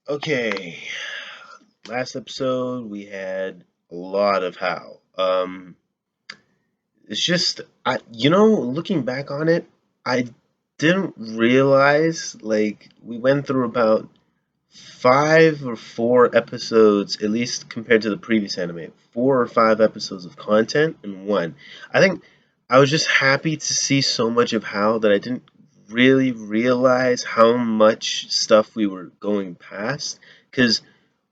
Okay, last episode we had a lot of how. It's just looking back on it, I didn't realize like we went through about 5 or 4 episodes, at least compared to the previous anime, 4 or 5 episodes of content in one. I think I was just happy to see so much of how that I didn't really realize how much stuff we were going past because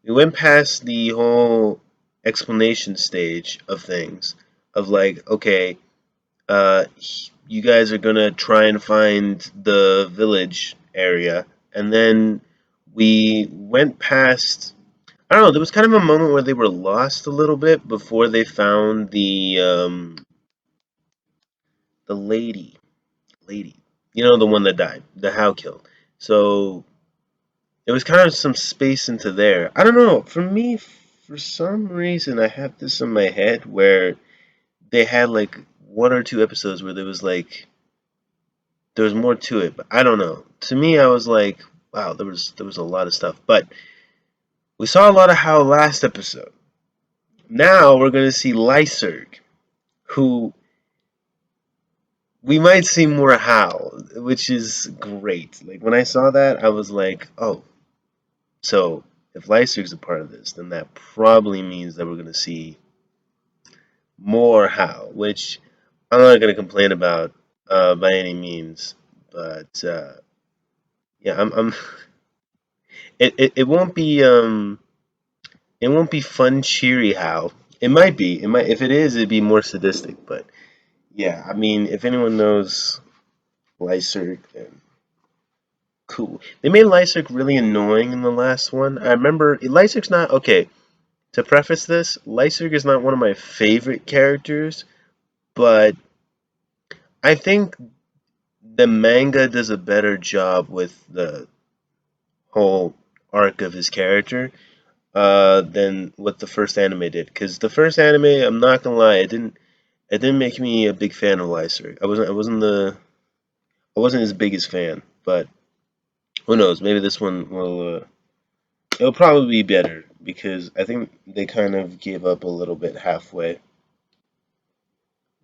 we went past the whole explanation stage of things of like, okay, you guys are gonna try and find the village area, and then we went past. I don't know. There was kind of a moment where they were lost a little bit before they found the lady, the one that died, the How killed. So it was kind of some space into there. I don't know. For me, for some reason, I have this in my head where they had like 1 or 2 episodes where there was more to it, but I don't know. To me, I was like, wow, there was a lot of stuff. But we saw a lot of How last episode. Now we're gonna see Lyserg, who we might see more How, which is great. Like when I saw that, I was like, oh, so if Lyserg's a part of this, then that probably means that we're gonna see more How, which I'm not gonna complain about by any means. But yeah, I'm it won't be fun, cheery How. It might be. It might. If it is, it'd be more sadistic. But yeah, I mean, if anyone knows Lyserg, then cool. They made Lyserg really annoying in the last one. I remember Lyserg's not okay. To preface this, Lyserg is not one of my favorite characters, but I think the manga does a better job with the whole arc of his character than what the first anime did. Because the first anime, I'm not gonna lie, it didn't make me a big fan of Lyserg. I wasn't his biggest fan, but who knows? Maybe this one will. It'll probably be better because I think they kind of gave up a little bit halfway.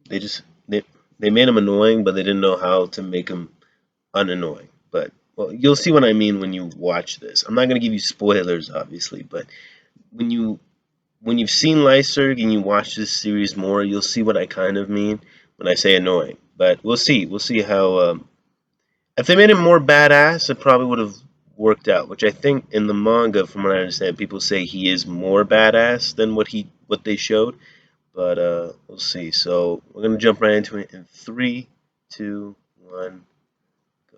They just they made him annoying, but they didn't know how to make him unannoying. But well, you'll see what I mean when you watch this. I'm not gonna give you spoilers, obviously, but when you've seen Lyserg and you watch this series more, you'll see what I kind of mean when I say annoying. But we'll see. We'll see how. If they made him more badass, it probably would have worked out. Which I think in the manga, from what I understand, people say he is more badass than what they showed. But we'll see. So we're gonna jump right into it in 3, 2, 1, go.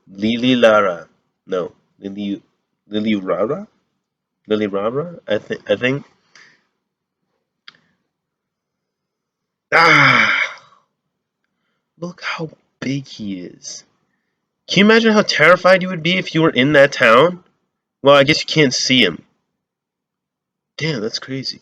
Lily Lara, no, Lily Rara, Lily Rara. I think. Ah, look how big he is. Can you imagine how terrified you would be if you were in that town? Well, I guess you can't see him. Damn, that's crazy.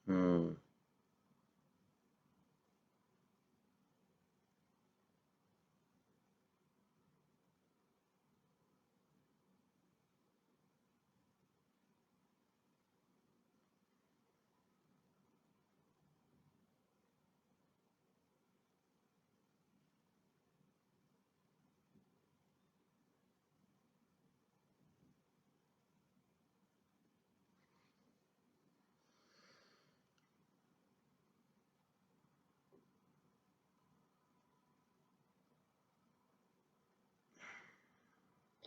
Hmm.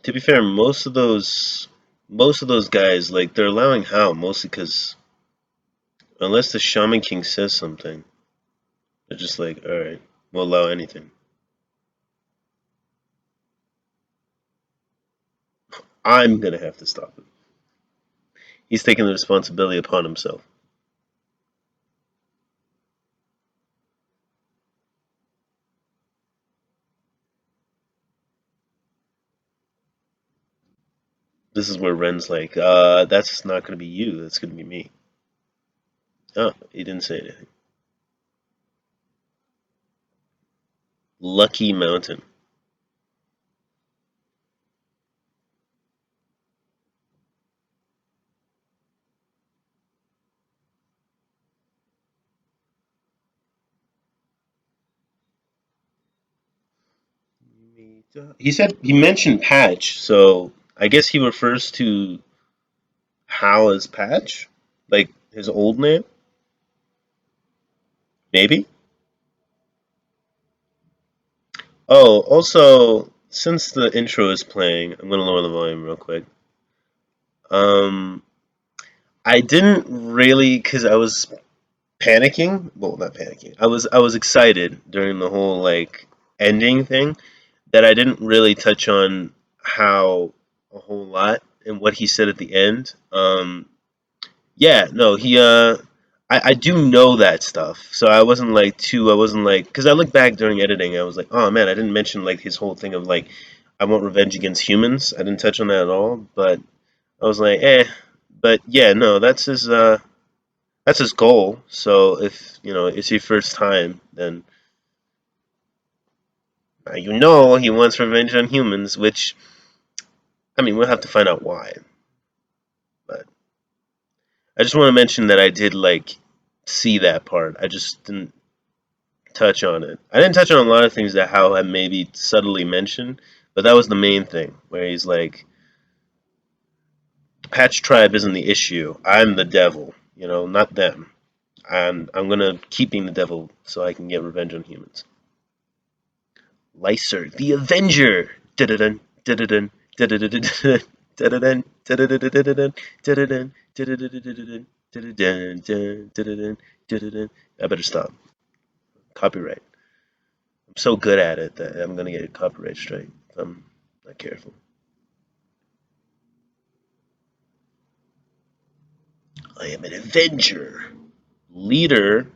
To be fair, most of those guys, like they're allowing how mostly because unless the Shaman King says something, they're just like, all right, we'll allow anything. I'm gonna have to stop it. He's taking the responsibility upon himself. This is where Ren's like, that's not gonna be you. That's gonna be me. Oh, he didn't say anything. Lucky Mountain. He said he mentioned Patch, so I guess he refers to Hal as Patch, like his old name, maybe. Oh, also, since the intro is playing, I'm gonna lower the volume real quick. Um, I didn't really, cause I was panicking. Well, not panicking. I was excited during the whole like ending thing that I didn't really touch on how a whole lot and what he said at the end. Yeah, no, I do know that stuff. So I wasn't like, because I looked back during editing, I was like, oh man, I didn't mention like his whole thing of like, I want revenge against humans. I didn't touch on that at all, but I was like, eh. But yeah, no, that's his goal. So if, it's your first time, then he wants revenge on humans, which, I mean, we'll have to find out why. But I just want to mention that I did like see that part. I just didn't touch on it. I didn't touch on a lot of things that Hal had maybe subtly mentioned, but that was the main thing where he's like, Patch Tribe isn't the issue. I'm the devil, not them. And I'm gonna keep being the devil so I can get revenge on humans. Lyserg, the Avenger. Dun dun dun I better stop. Copyright. I'm so good at it that I'm gonna get a copyright strike if I'm not careful. I am an Avenger. Leader.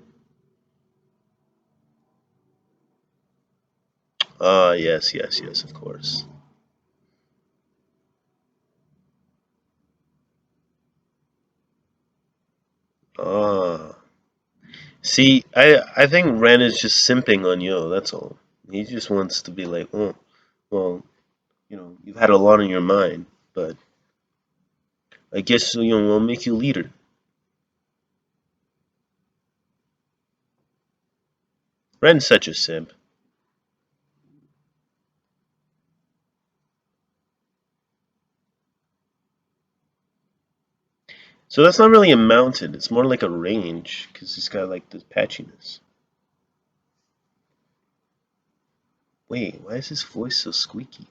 Ah, yes, yes, yes, of course. Ah. See, I think Ren is just simping on Yo, that's all. He just wants to be like, oh, well, you've had a lot on your mind, but I guess, we'll make you leader. Ren's such a simp. So that's not really a mountain, it's more like a range, because he's got like this patchiness. Wait, why is his voice so squeaky?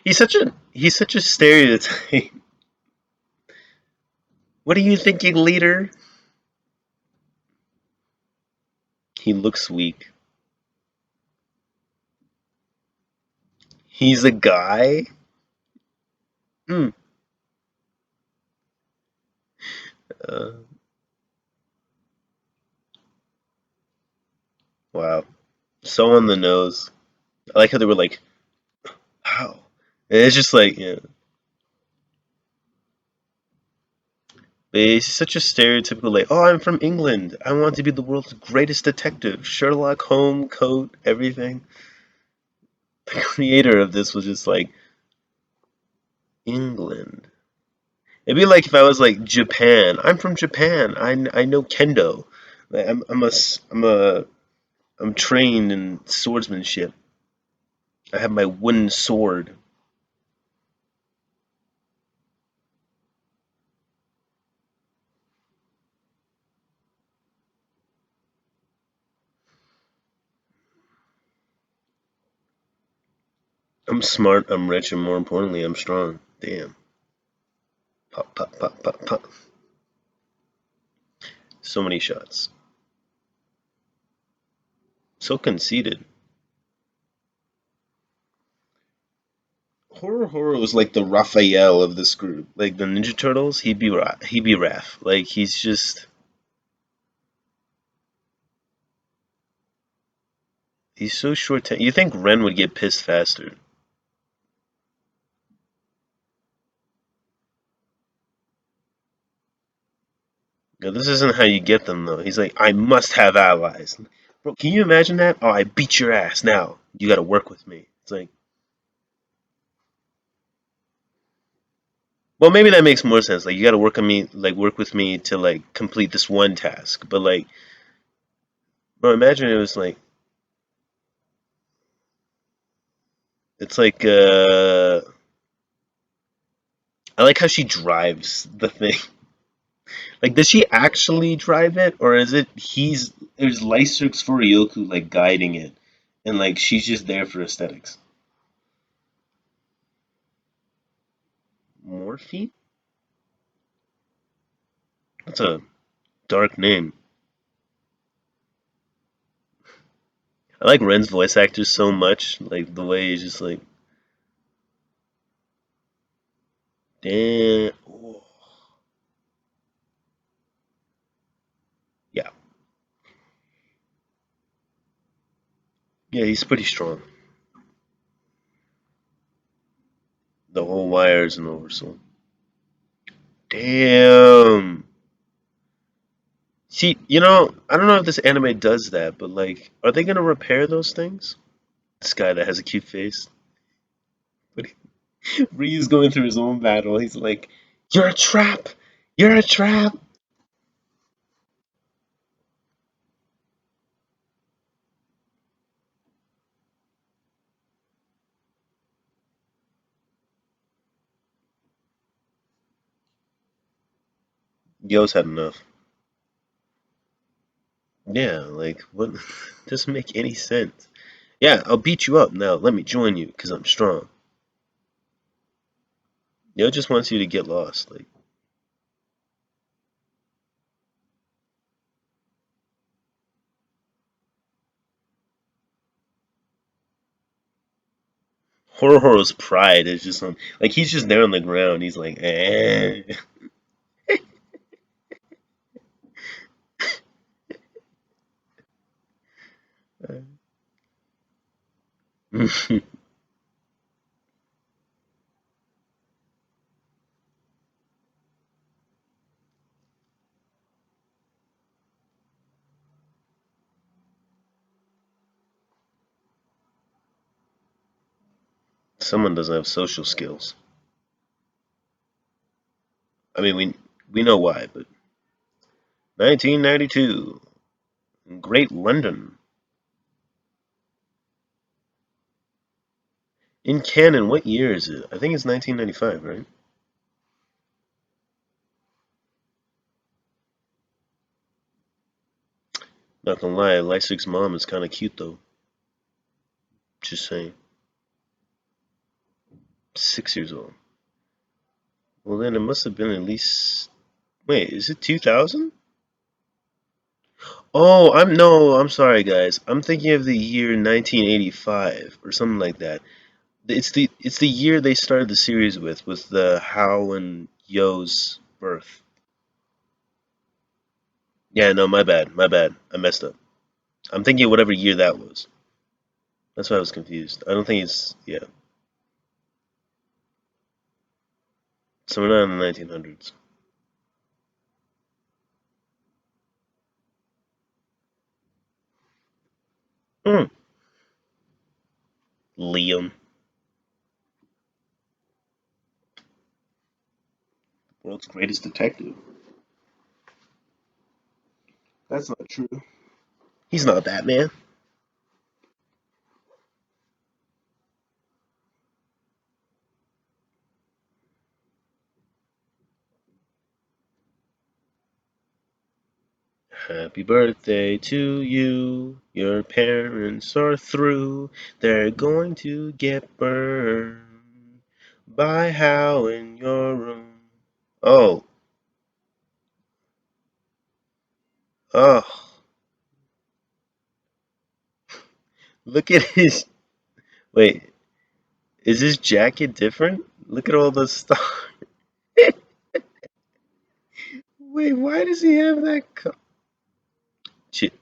He's such a stereotype. What are you thinking, leader? He looks weak. He's a guy? Hmm. Uh, wow. So on the nose. I like how they were like, how? And it's just like, yeah. But it's such a stereotypical, like, oh, I'm from England. I want to be the world's greatest detective. Sherlock Holmes, coat, everything. The creator of this was just like, England. It'd be like if I was like Japan. I'm from Japan. I know kendo. Like, I'm trained in swordsmanship. I have my wooden sword. I'm smart, I'm rich, and more importantly, I'm strong. Damn. Pop, pop, pop, pop, pop. So many shots. So conceited. Horror was like the Raphael of this group. Like the Ninja Turtles, he'd be Raph. Like he's just he's so short. You think Ren would get pissed faster? No, this isn't how you get them though. He's like, I must have allies. Bro, can you imagine that? Oh, I beat your ass. Now you got to work with me. It's like, well, maybe that makes more sense. Like you got to work on me, like work with me to like complete this one task. But like, bro, imagine it was like, it's like, I like how she drives the thing. Like, does she actually drive it, or is it there's Lyserg's Furioku like guiding it, and like she's just there for aesthetics? Morphine? That's a dark name. I like Ren's voice actor so much, like the way he's just like, damn, oh, yeah, yeah, he's pretty strong. The whole wire is an oversoul. Damn. See, I don't know if this anime does that, but like, are they gonna repair those things? This guy that has a cute face. But Ryu's going through his own battle. He's like, "You're a trap! You're a trap!" Yo's had enough. Yeah, like, what? Doesn't make any sense. Yeah, I'll beat you up now. Let me join you, because I'm strong. Yo just wants you to get lost. Like, Horo's pride is just on. Like, he's just there on the ground. He's like, eh. Someone doesn't have social skills. I mean, we know why, but 1992, Great London. In canon, what year is it? I think it's 1995, right? Not gonna lie, Lysig's mom is kind of cute though. Just saying. 6 years old. Well, then it must have been at least. Wait, is it 2000? Oh, I'm no, I'm sorry, guys. I'm thinking of the year 1985 or something like that. It's the year they started the series with the How and Yo's birth. Yeah, no, my bad, my bad. I messed up. I'm thinking of whatever year that was. That's why I was confused. I don't think it's yeah. So we're not in the 1900s. Hmm. Liam, world's greatest detective. That's not true. He's not Batman. Happy birthday to you. Your parents are through. They're going to get burned by how in your room. Oh, oh, look at his. Wait, is his jacket different? Look at all the stuff. Wait, why does he have that?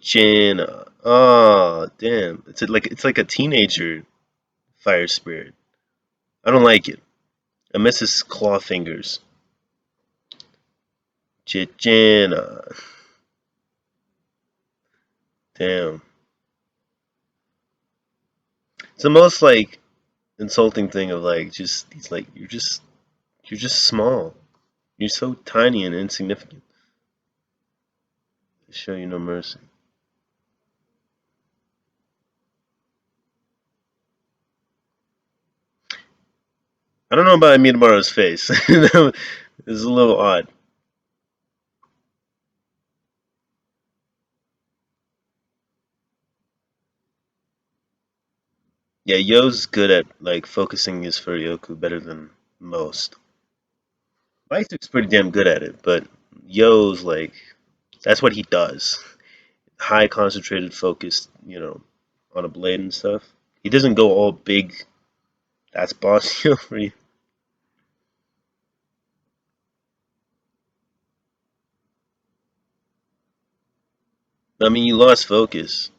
China. Oh, damn. It's like a teenager fire spirit. I don't like it. I miss his claw fingers. Chichena. Damn. It's the most like insulting thing of like just he's like you're just small. You're so tiny and insignificant. I show you no mercy. I don't know about Amidamaru's face. It's a little odd. Yeah, Yo's good at like focusing his Furyoku better than most. Lyserg's pretty damn good at it, but Yo's like that's what he does. High concentrated focus, on a blade and stuff. He doesn't go all big. That's boss for you. I mean, you lost focus.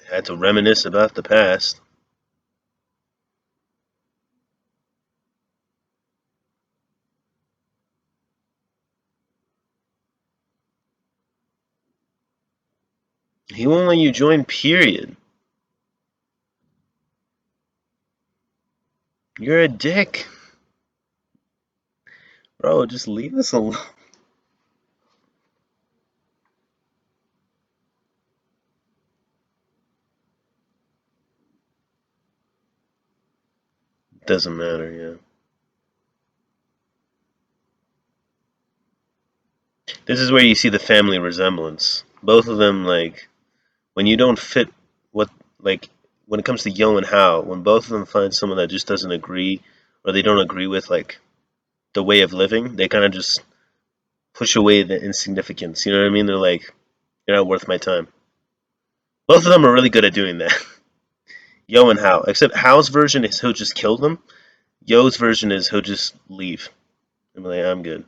Had to reminisce about the past. He won't let you join. Period. You're a dick, bro. Just leave us alone. Doesn't matter. Yeah. This is where you see the family resemblance. Both of them, like, when you don't fit what, like, when it comes to Yo and How, when both of them find someone that just doesn't agree, or they don't agree with, like, the way of living, they kind of just push away the insignificance. You know what I mean? They're like, you're not worth my time. Both of them are really good at doing that. Yo and How, except How's version is he'll just kill them. Yo's version is he'll just leave. I'm like, I'm good.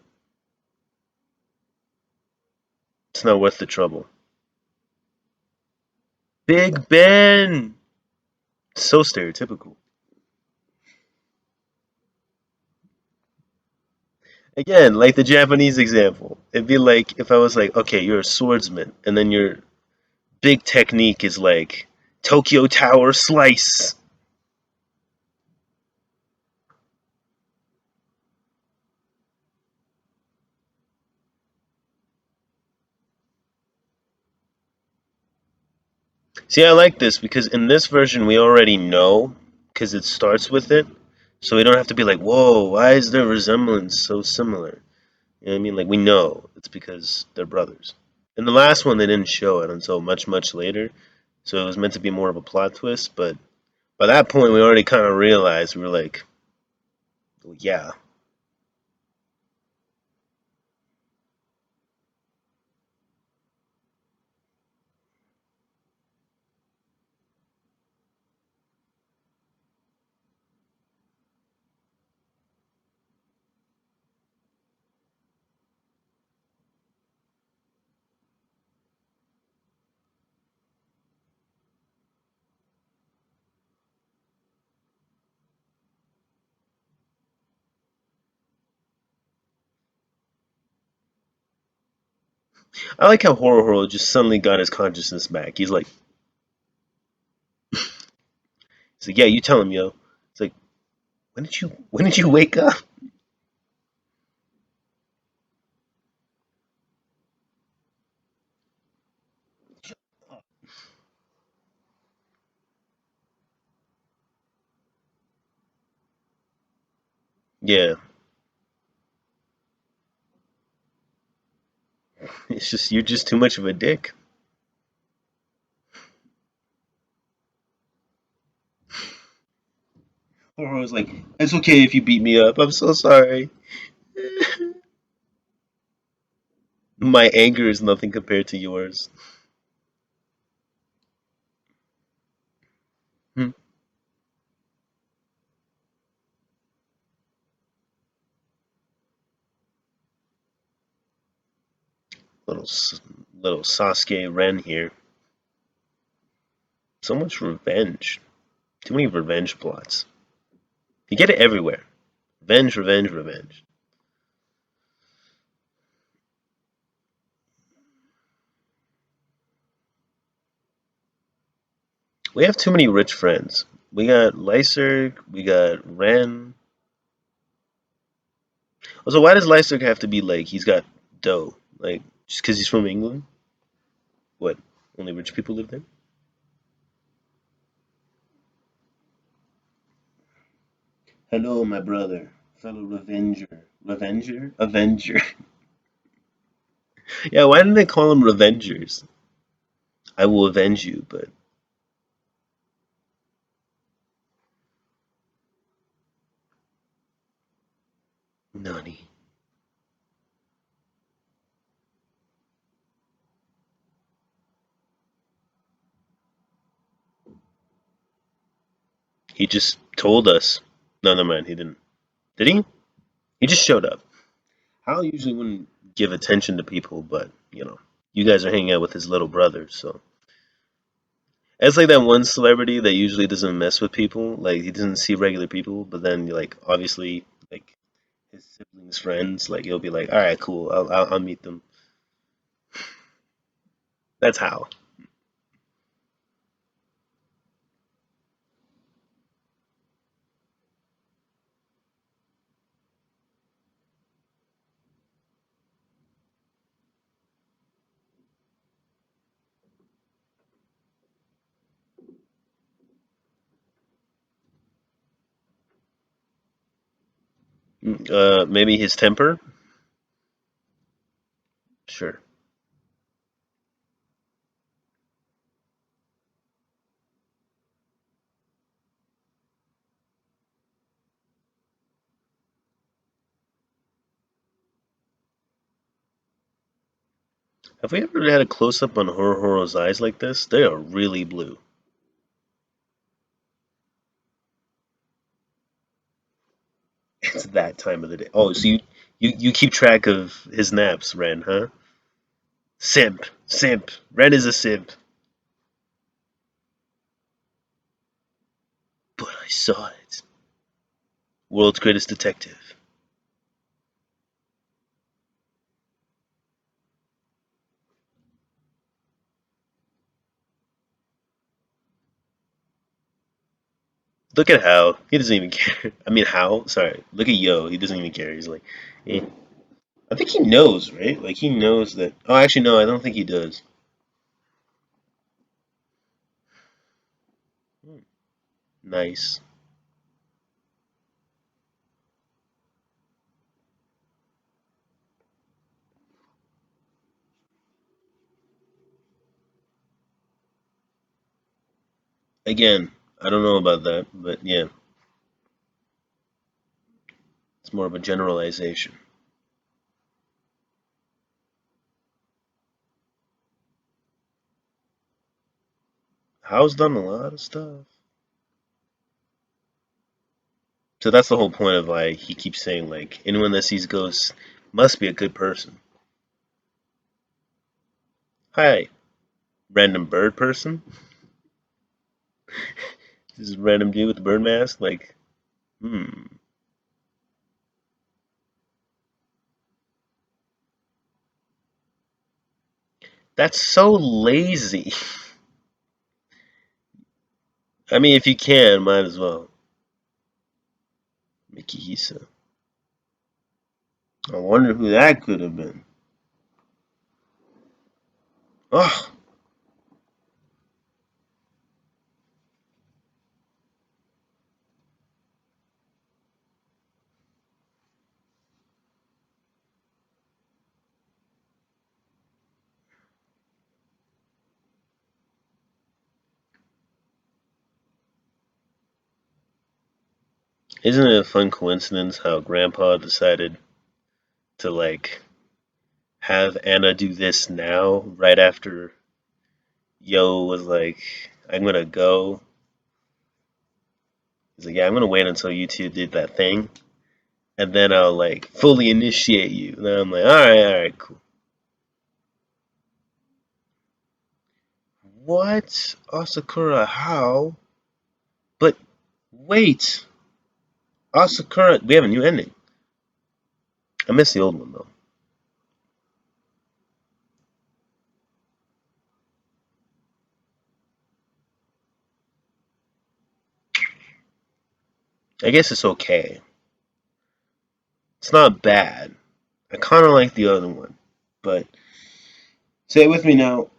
It's not worth the trouble. Big Ben! So stereotypical. Again, like the Japanese example. It'd be like if I was like, okay, you're a swordsman, and then your big technique is like Tokyo Tower slice. See, I like this because in this version we already know because it starts with it, so we don't have to be like, whoa, why is their resemblance so similar? You know what I mean? Like we know it's because they're brothers. In the last one, they didn't show it until much, much later, so it was meant to be more of a plot twist. But by that point, we already kind of realized we were like, well, yeah, I like how Horror just suddenly got his consciousness back. He's like, yeah, you tell him, yo. It's like, when did you wake up? Yeah, It's just you're just too much of a dick. Or I was like, it's okay if you beat me up. I'm so sorry. My anger is nothing compared to yours. Hmm. Little little Sasuke Ren here. So much revenge. Too many revenge plots. You get it everywhere. Revenge, revenge, revenge. We have too many rich friends. We got Lyserg, we got Ren. Also, why does Lyserg have to be like he's got dough? Like just because he's from England? What? Only rich people live there? Hello, my brother, fellow Revenger. Revenger? Avenger. Yeah, why didn't they call them Revengers? I will avenge you, but Nani. He just told us. No, never mind. He didn't. Did he? He just showed up. Hal usually wouldn't give attention to people, but you guys are hanging out with his little brother, so it's like that one celebrity that usually doesn't mess with people. Like he doesn't see regular people, but then like obviously like his siblings' friends, like he'll be like, all right, cool, I'll meet them. That's Hal. Maybe his temper. Sure. Have we ever had a close up on Horo's eyes like this? They are really blue. It's that time of the day. Oh, so you keep track of his naps, Ren, huh? Simp, simp. Ren is a simp. But I saw it. World's greatest detective. Look at Hal. He doesn't even care. I mean, Hal. Sorry. Look at Yo. He doesn't even care. He's like, eh. I think he knows, right? Like he knows that. Oh, actually, no. I don't think he does. Hmm. Nice. Again, I don't know about that, but yeah, it's more of a generalization. Hal's done a lot of stuff. So that's the whole point of like he keeps saying like anyone that sees ghosts must be a good person. Hi, random bird person. This is random dude with the bird mask. Like, hmm, that's so lazy. I mean, if you can, might as well. Mickey Hisa. I wonder who that could have been. Oh, Isn't it a fun coincidence how Grandpa decided to like have Anna do this now, right after Yo was like, "I'm gonna go." He's like, "Yeah, I'm gonna wait until you two did that thing, and then I'll like fully initiate you." And then I'm like, all right, cool." What, Asakura? How? But wait, Asakura. We have a new ending. I miss the old one though. I guess it's okay. It's not bad. I kind of like the other one, but say it with me now.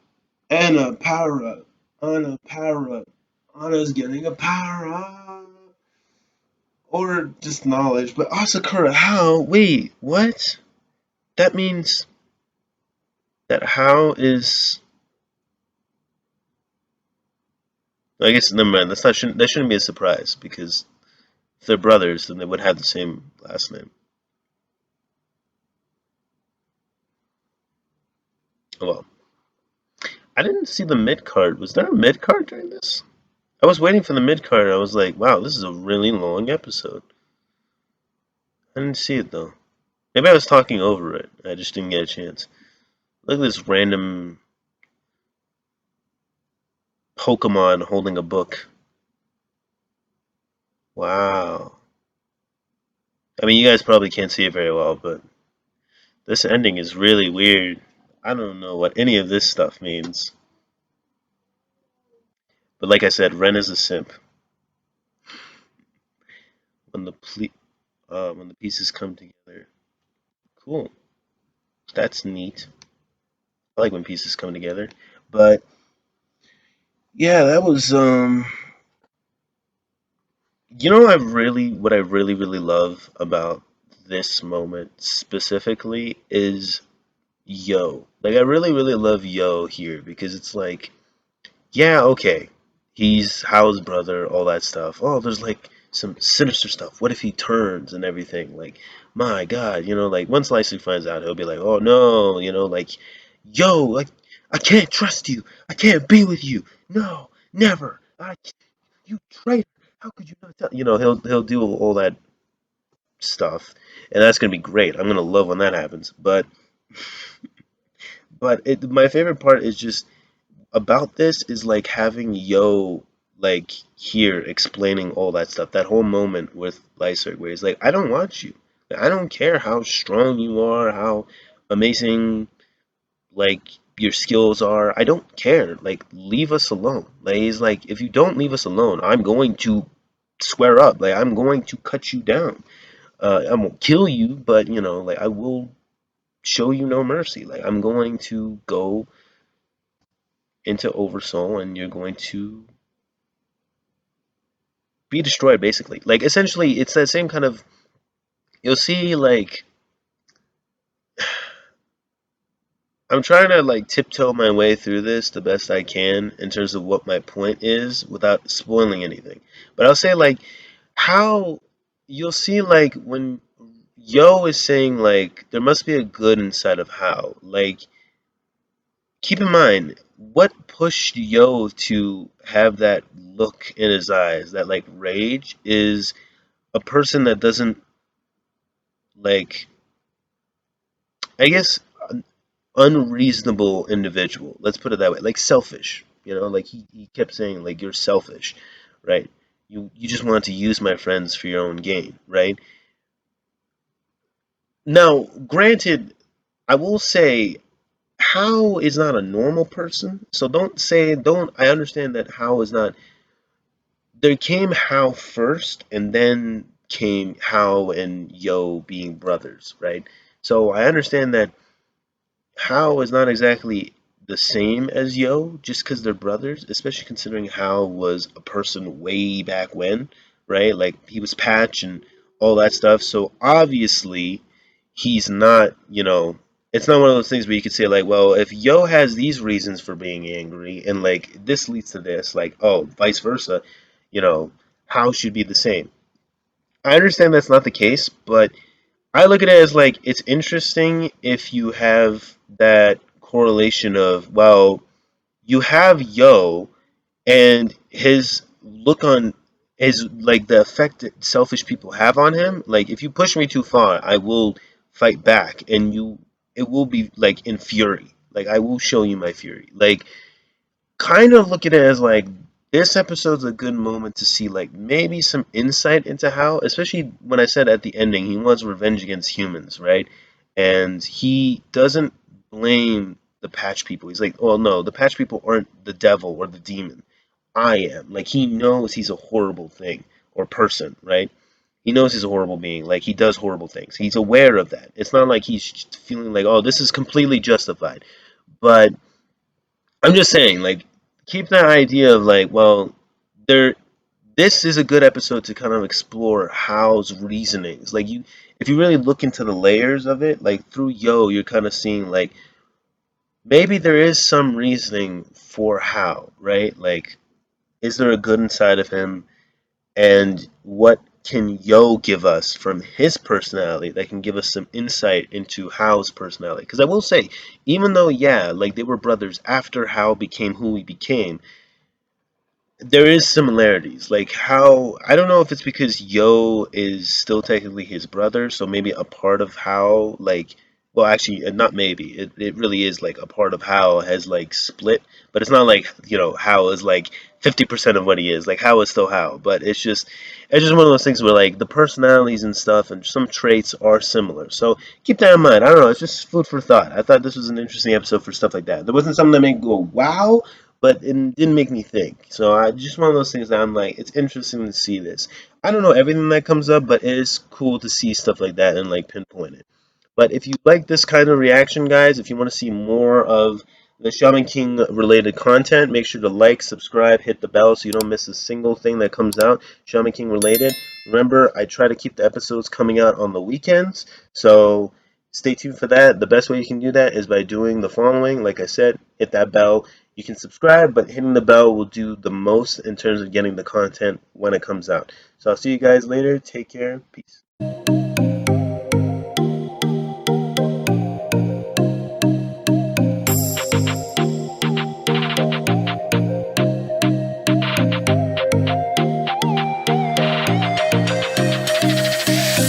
Anna power up. Anna power up. Anna's getting a power up. Or just knowledge. But Asakura, how? Wait, what? That means that how is. I guess never mind. That shouldn't be a surprise because if they're brothers, then they would have the same last name. Oh, well, I didn't see the mid card. Was there a mid card during this? I was waiting for the mid card. I was like, wow, this is a really long episode. I didn't see it though. Maybe I was talking over it. I just didn't get a chance. Look at this random Pokemon holding a book. Wow. I mean, you guys probably can't see it very well, but this ending is really weird. I don't know what any of this stuff means. But like I said, Ren is a simp. When when the pieces come together, cool. That's neat. I like when pieces come together. But yeah, that was what I really love about this moment specifically is Yo. Like I really love Yo here because it's like, yeah, okay. He's Hal's brother, all that stuff. Oh, there's like some sinister stuff. What if he turns and everything? Like, my God, like once Lyserg finds out, he'll be like, oh no, like, yo, like, I can't trust you. I can't be with you. No, never. You traitor. How could you not tell? He'll do all that stuff, and that's gonna be great. I'm gonna love when that happens. But my favorite part is just about this is like having Yo like here explaining all that stuff. That whole moment with Lyserg where he's like, I don't want you. I don't care how strong you are, how amazing like your skills are. I don't care. Like leave us alone. Like he's like, if you don't leave us alone, I'm going to square up. Like I'm going to cut you down. I won't kill you, but like I will show you no mercy. Like I'm going to go into Oversoul and you're going to be destroyed basically. Like essentially it's that same kind of you'll see like I'm trying to like tiptoe my way through this the best I can in terms of what my point is without spoiling anything. But I'll say like how you'll see like when Yo is saying like there must be a good inside of How. Like keep in mind what pushed Yo to have that look in his eyes, that like rage is a person that doesn't like I guess unreasonable individual. Let's put it that way. Like selfish. Like he kept saying like you're selfish, right? You just want to use my friends for your own gain, right? Now, granted, I will say How is not a normal person. So don't I understand that How is not there came How first and then came How and Yo being brothers, right? So I understand that How is not exactly the same as Yo just because they're brothers, especially considering How was a person way back when, right? Like he was Patch and all that stuff. So obviously he's not, it's not one of those things where you could say like, well, if Yo has these reasons for being angry and like this leads to this, like, oh, vice versa, you know, How should be the same. I understand that's not the case, but I look at it as like it's interesting if you have that correlation of, well, you have Yo and his look on his, like, the effect that selfish people have on him. Like, if you push me too far, I will fight back, and it will be like in fury. Like, I will show you my fury. Like, kind of look at it as like this episode's a good moment to see like maybe some insight into how, especially when I said at the ending he wants revenge against humans, right? And he doesn't blame the patch people. He's like, oh no, the patch people aren't the devil or the demon. I am. Like, he knows he's a horrible thing or person, right? He knows he's a horrible being. Like, he does horrible things. He's aware of that. It's not like he's feeling like, oh, this is completely justified. But I'm just saying, like, keep that idea of like, well, there. This is a good episode to kind of explore Hal's reasonings. Like, you, if you really look into the layers of it, like through Yo, you're kind of seeing like maybe there is some reasoning for Hal, right? Like, is there a good inside of him, and what can Yo give us from his personality that can give us some insight into Hal's personality? Because I will say, even though, yeah, like they were brothers after Hal became who he became, there is similarities. Like, how, I don't know if it's because Yo is still technically his brother, so maybe a part of how, like, well, actually, not maybe, it really is like a part of how has like split, but it's not like, how is like 50% of what he is. Like, how is still how, but it's just one of those things where like the personalities and stuff and some traits are similar. So keep that in mind. I don't know, it's just food for thought. I thought this was an interesting episode for stuff like that. There wasn't something that made me go wow, but it didn't make me think. So I just one of those things that I'm like, it's interesting to see this. I don't know everything that comes up, but it is cool to see stuff like that and like pinpoint it. But if you like this kind of reaction, guys, if you want to see more of the Shaman King related content, make sure to like, subscribe, hit the bell so you don't miss a single thing that comes out Shaman King related. Remember, I try to keep the episodes coming out on the weekends, so stay tuned for that. The best way you can do that is by doing the following. Like I said, hit that bell. You can subscribe, but hitting the bell will do the most in terms of getting the content when it comes out. So I'll see you guys later. Take care. Peace.